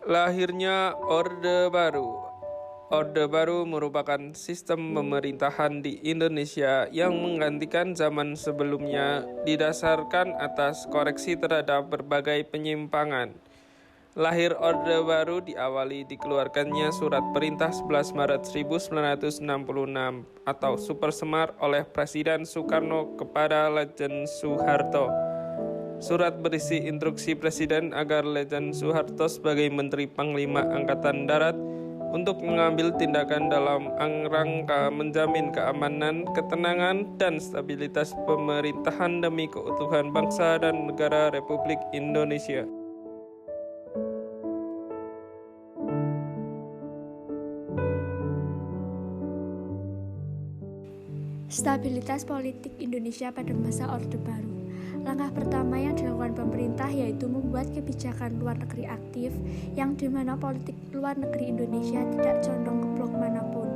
Lahirnya Orde Baru. Orde Baru merupakan sistem pemerintahan di Indonesia yang menggantikan zaman sebelumnya didasarkan atas koreksi terhadap berbagai penyimpangan. Lahir Orde Baru diawali dikeluarkannya Surat Perintah 11 Maret 1966 atau Super Semar oleh Presiden Soekarno kepada Lejen Soeharto. Surat berisi instruksi Presiden agar Lejen Soeharto sebagai Menteri Panglima Angkatan Darat untuk mengambil tindakan dalam rangka menjamin keamanan, ketenangan, dan stabilitas pemerintahan demi keutuhan bangsa dan negara Republik Indonesia. Stabilitas politik Indonesia pada masa Orde Baru. Langkah pertama yang dilakukan pemerintah yaitu membuat kebijakan luar negeri aktif, yang dimana politik luar negeri Indonesia tidak condong ke blok manapun.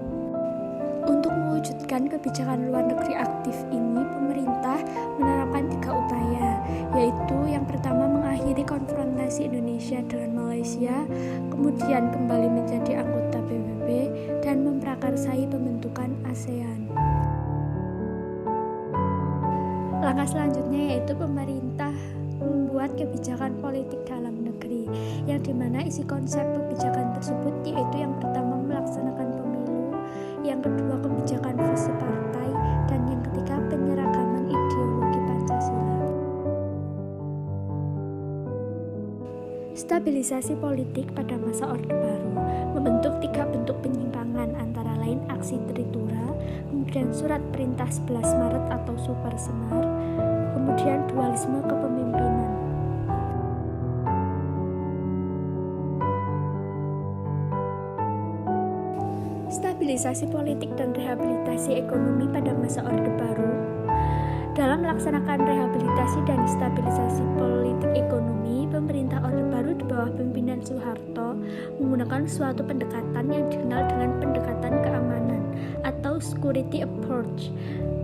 Untuk mewujudkan kebijakan luar negeri aktif ini, pemerintah menerapkan 3 upaya, yaitu yang pertama mengakhiri konfrontasi Indonesia dengan Malaysia, kemudian kembali menjadi anggota PBB, dan memprakarsai pembentukan ASEAN. Langkah selanjutnya yaitu pemerintah membuat kebijakan politik dalam negeri, yang dimana isi konsep kebijakan tersebut yaitu yang pertama melaksanakan pemilu, yang kedua kebijakan fusi partai, dan yang ketiga penyeragaman ideologi Pancasila. Stabilisasi politik pada masa Orde Baru membentuk 3 bentuk penyimpangan, antara lain aksi Tritura, kemudian Surat Perintah 11 Maret atau Super Semar, kemudian dualisme kepemimpinan. Stabilisasi politik dan rehabilitasi ekonomi pada masa Orde Baru. Dalam melaksanakan rehabilitasi dan stabilisasi politik ekonomi, pemerintah Orde Baru di bawah pimpinan Soeharto menggunakan suatu pendekatan yang dikenal dengan pendekatan keamanan atau security approach,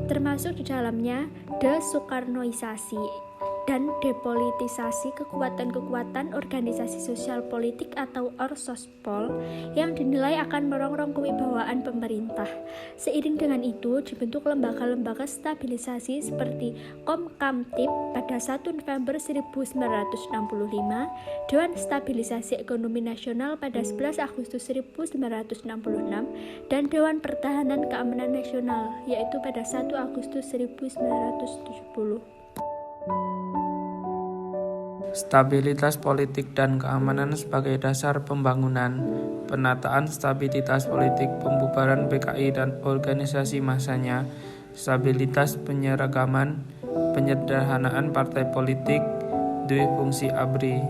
termasuk di dalamnya desoekarnoisasi dan depolitisasi kekuatan-kekuatan organisasi sosial politik atau Orsospol yang dinilai akan merongrong kewibawaan pemerintah. Seiring dengan itu, dibentuk lembaga-lembaga stabilisasi seperti Komkamtib pada 1 November 1965, Dewan Stabilisasi Ekonomi Nasional pada 11 Agustus 1966, dan Dewan Pertahanan Keamanan Nasional, yaitu pada 1 Agustus 1970. Stabilitas politik dan keamanan sebagai dasar pembangunan, penataan stabilitas politik, pembubaran PKI dan organisasi masanya, stabilitas penyeragaman, penyederhanaan partai politik, due fungsi ABRI.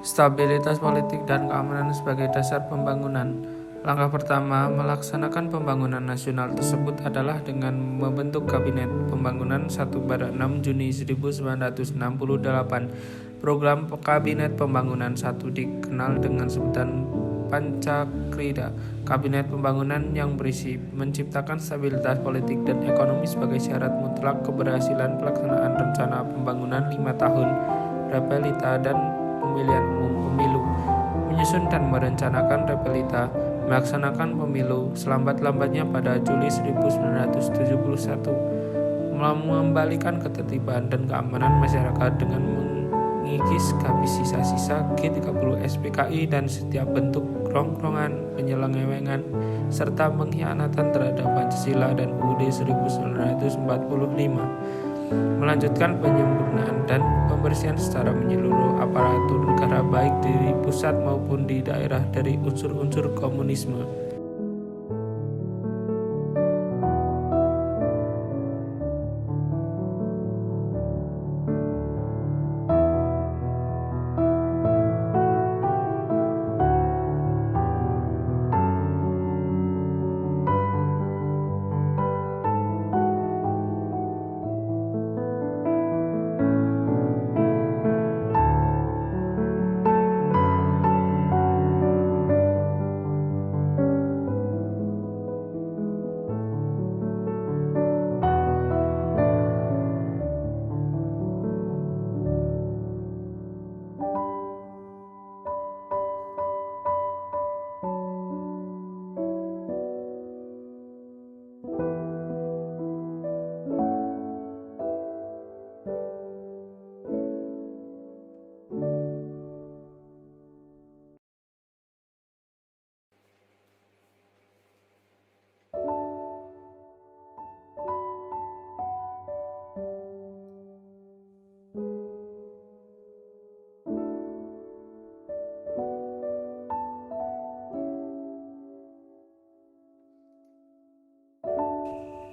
Stabilitas politik dan keamanan sebagai dasar pembangunan. Langkah pertama melaksanakan pembangunan nasional tersebut adalah dengan membentuk Kabinet Pembangunan 1/6 Juni 1968. Program Kabinet Pembangunan 1 dikenal dengan sebutan Pancakrida. Kabinet Pembangunan yang berisi menciptakan stabilitas politik dan ekonomi sebagai syarat mutlak keberhasilan pelaksanaan rencana pembangunan 5 tahun, repelita dan pemilihan umum pemilu. Menyusun dan merencanakan repelita, melaksanakan pemilu selambat-lambatnya pada Juli 1971, mengembalikan ketertiban dan keamanan masyarakat dengan mengikis habis sisa-sisa G30 SPKI dan setiap bentuk rongrongan, penyelewengan, serta pengkhianatan terhadap Pancasila dan UUD 1945. Melanjutkan penyempurnaan dan pembersihan secara menyeluruh aparatur negara baik di pusat maupun di daerah dari unsur-unsur komunisme.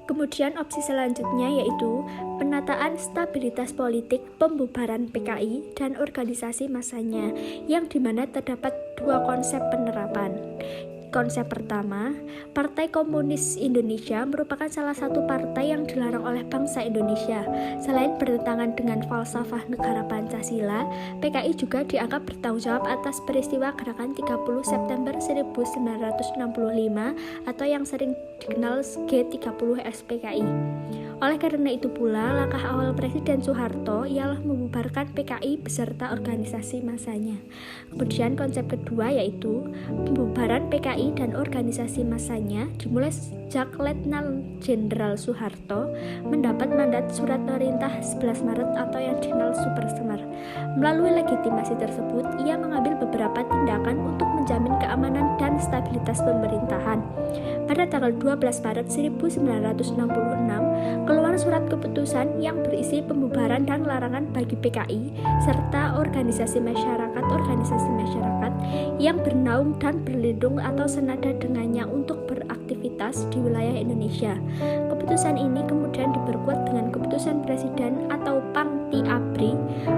Kemudian opsi selanjutnya yaitu penataan stabilitas politik, pembubaran PKI, dan organisasi masanya, yang dimana terdapat dua konsep penerapan. Konsep pertama, Partai Komunis Indonesia merupakan salah satu partai yang dilarang oleh bangsa Indonesia. Selain bertentangan dengan falsafah negara Pancasila, PKI juga dianggap bertanggung jawab atas peristiwa Gerakan 30 September 1965 atau yang sering dikenal G30 SPKI. Oleh karena itu pula, langkah awal Presiden Soeharto ialah membubarkan PKI beserta organisasi masanya. Kemudian konsep kedua yaitu pembubaran PKI dan organisasi masanya dimulai sejak Letnan Jenderal Soeharto mendapat mandat surat perintah 11 Maret atau yang dikenal Super Semar. Melalui legitimasi tersebut, ia mengambil beberapa tindakan untuk menjamin keamanan dan stabilitas pemerintahan. Pada tanggal 12 Maret 1966, keluar surat keputusan yang berisi pembubaran dan larangan bagi PKI serta organisasi masyarakat yang bernaung dan berlindung atau senada dengannya untuk beraktivitas di wilayah Indonesia. Keputusan ini kemudian diperkuat dengan keputusan Presiden atau Pangti ABRI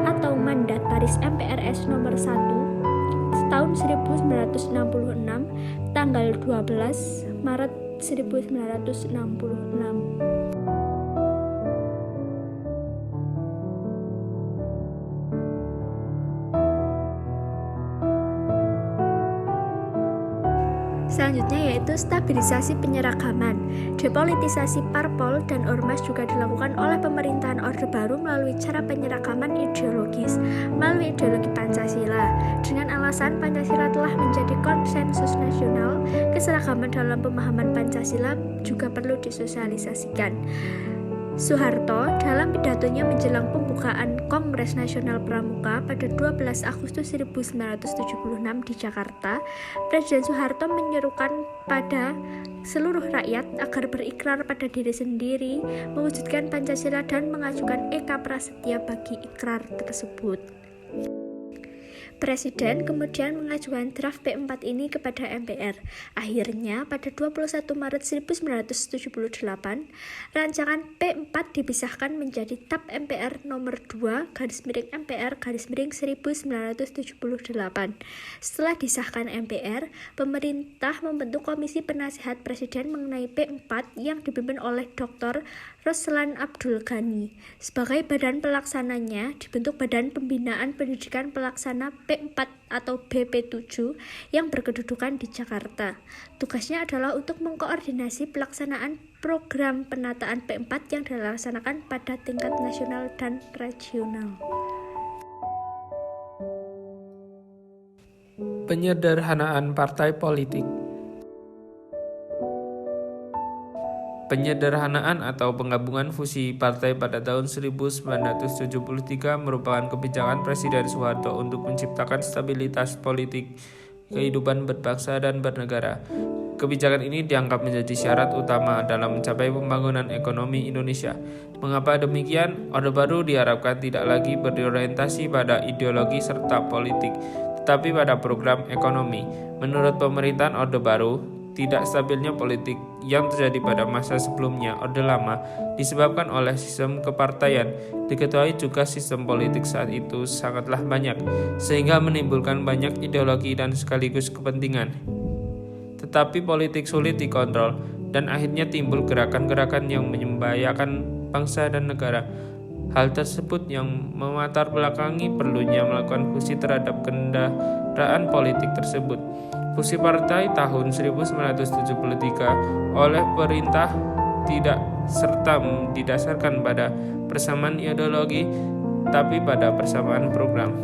atau Mandat Paris MPRS nomor 1 tahun 1966 tanggal 12 Maret 1966. Selanjutnya yaitu stabilisasi penyeragaman. Depolitisasi parpol dan ormas juga dilakukan oleh pemerintahan Orde Baru melalui cara penyeragaman ideologis, melalui ideologi Pancasila. Dengan alasan Pancasila telah menjadi konsensus nasional, keseragaman dalam pemahaman Pancasila juga perlu disosialisasikan. Soeharto dalam pidatonya menjelang pembukaan Kongres Nasional Pramuka pada 12 Agustus 1976 di Jakarta, Presiden Soeharto menyerukan pada seluruh rakyat agar berikrar pada diri sendiri, mewujudkan Pancasila dan mengajukan Eka Prasetya bagi ikrar tersebut. Presiden kemudian mengajukan draft P4 ini kepada MPR. Akhirnya, pada 21 Maret 1978, rancangan P4 dipisahkan menjadi TAP MPR nomor 2 /MPR /1978. Setelah disahkan MPR, pemerintah membentuk Komisi Penasihat Presiden mengenai P4 yang dipimpin oleh Dr. Roslan Abdul Ghani. Sebagai badan pelaksananya, dibentuk Badan Pembinaan Pendidikan Pelaksana P4 atau BP7 yang berkedudukan di Jakarta. Tugasnya adalah untuk mengkoordinasi pelaksanaan program penataan P4 yang dilaksanakan pada tingkat nasional dan regional. Penyederhanaan partai politik. Penyederhanaan atau penggabungan fusi partai pada tahun 1973 merupakan kebijakan Presiden Soeharto untuk menciptakan stabilitas politik, kehidupan berbangsa dan bernegara. Kebijakan ini dianggap menjadi syarat utama dalam mencapai pembangunan ekonomi Indonesia. Mengapa demikian? Orde Baru diharapkan tidak lagi berorientasi pada ideologi serta politik, tetapi pada program ekonomi. Menurut pemerintahan Orde Baru, tidak stabilnya politik yang terjadi pada masa sebelumnya Orde Lama disebabkan oleh sistem kepartaian. Diketahui juga sistem politik saat itu sangatlah banyak, sehingga menimbulkan banyak ideologi dan sekaligus kepentingan. Tetapi politik sulit dikontrol, dan akhirnya timbul gerakan-gerakan yang membahayakan bangsa dan negara. Hal tersebut yang melatar belakangi perlunya melakukan fusi terhadap kendaraan politik tersebut. Fusi partai tahun 1973 oleh pemerintah tidak serta didasarkan pada persamaan ideologi, tapi pada persamaan program.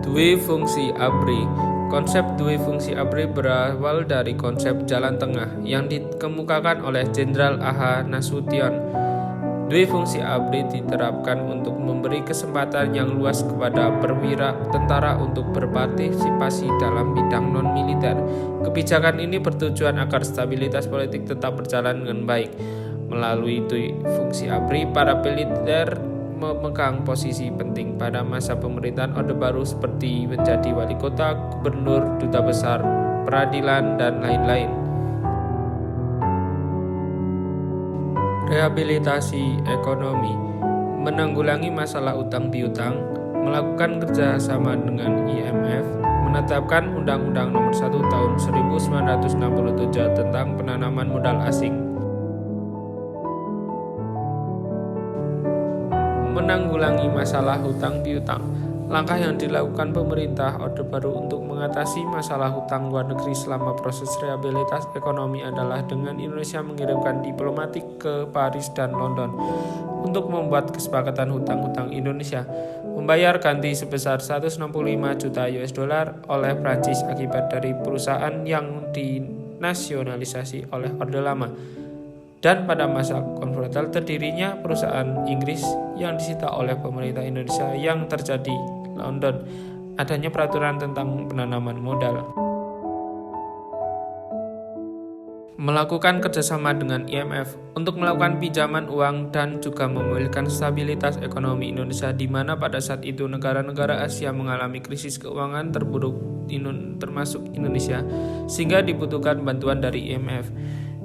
Due fungsi ABRI. Konsep due fungsi ABRI berawal dari konsep jalan tengah yang dikemukakan oleh Jenderal A.H. Nasution. Due fungsi ABRI diterapkan untuk memberi kesempatan yang luas kepada perwira tentara untuk berpartisipasi dalam bidang non-militer. Kebijakan ini bertujuan agar stabilitas politik tetap berjalan dengan baik. Melalui due fungsi ABRI, para militer memegang posisi penting pada masa pemerintahan Orde Baru seperti menjadi wali kota, gubernur, duta besar, peradilan, dan lain-lain. Rehabilitasi ekonomi, menanggulangi masalah utang piutang, melakukan kerjasama dengan IMF, menetapkan Undang-Undang Nomor 1 Tahun 1967 tentang penanaman modal asing. Menanggulangi masalah hutang piutang, langkah yang dilakukan pemerintah Orde Baru untuk mengatasi masalah hutang luar negeri selama proses rehabilitasi ekonomi adalah dengan Indonesia mengirimkan diplomatik ke Paris dan London untuk membuat kesepakatan hutang-hutang Indonesia, membayar ganti sebesar 165 juta US dollar oleh Prancis akibat dari perusahaan yang dinasionalisasi oleh Orde Lama. Dan pada masa konfrontal terdirinya perusahaan Inggris yang disita oleh pemerintah Indonesia yang terjadi London, adanya peraturan tentang penanaman modal. Melakukan kerjasama dengan IMF untuk melakukan pinjaman uang dan juga memulihkan stabilitas ekonomi Indonesia, di mana pada saat itu negara-negara Asia mengalami krisis keuangan terburuk termasuk Indonesia, sehingga dibutuhkan bantuan dari IMF.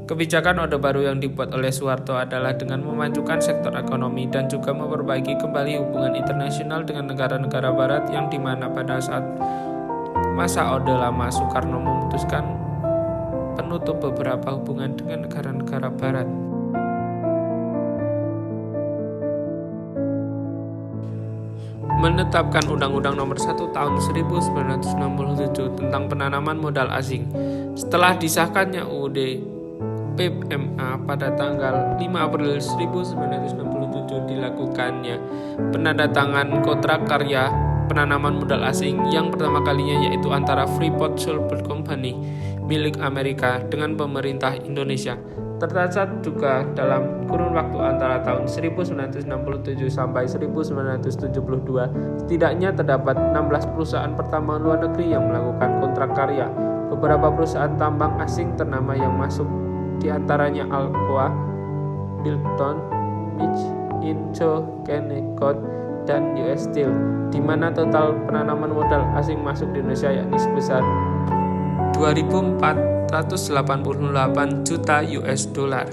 Kebijakan Orde Baru yang dibuat oleh Soeharto adalah dengan memajukan sektor ekonomi dan juga memperbaiki kembali hubungan internasional dengan negara-negara barat, yang dimana pada saat masa Orde Lama Soekarno memutuskan penutup beberapa hubungan dengan negara-negara barat. Menetapkan Undang-Undang Nomor 1 Tahun 1967 tentang penanaman modal asing. Setelah disahkannya UUD PMA pada tanggal 5 April 1967 dilakukannya penandatangan kontrak karya penanaman modal asing yang pertama kalinya, yaitu antara Freeport Shipbuilding Company milik Amerika dengan pemerintah Indonesia. Tercatat juga dalam kurun waktu antara tahun 1967 sampai 1972 setidaknya terdapat 16 perusahaan pertambangan luar negeri yang melakukan kontrak karya. Beberapa perusahaan tambang asing ternama yang masuk di antaranya Alcoa, Bilton, Mitch, Inco, Kennecott, dan US Steel, di mana total penanaman modal asing masuk di Indonesia yakni sebesar 2.488 juta US dollar.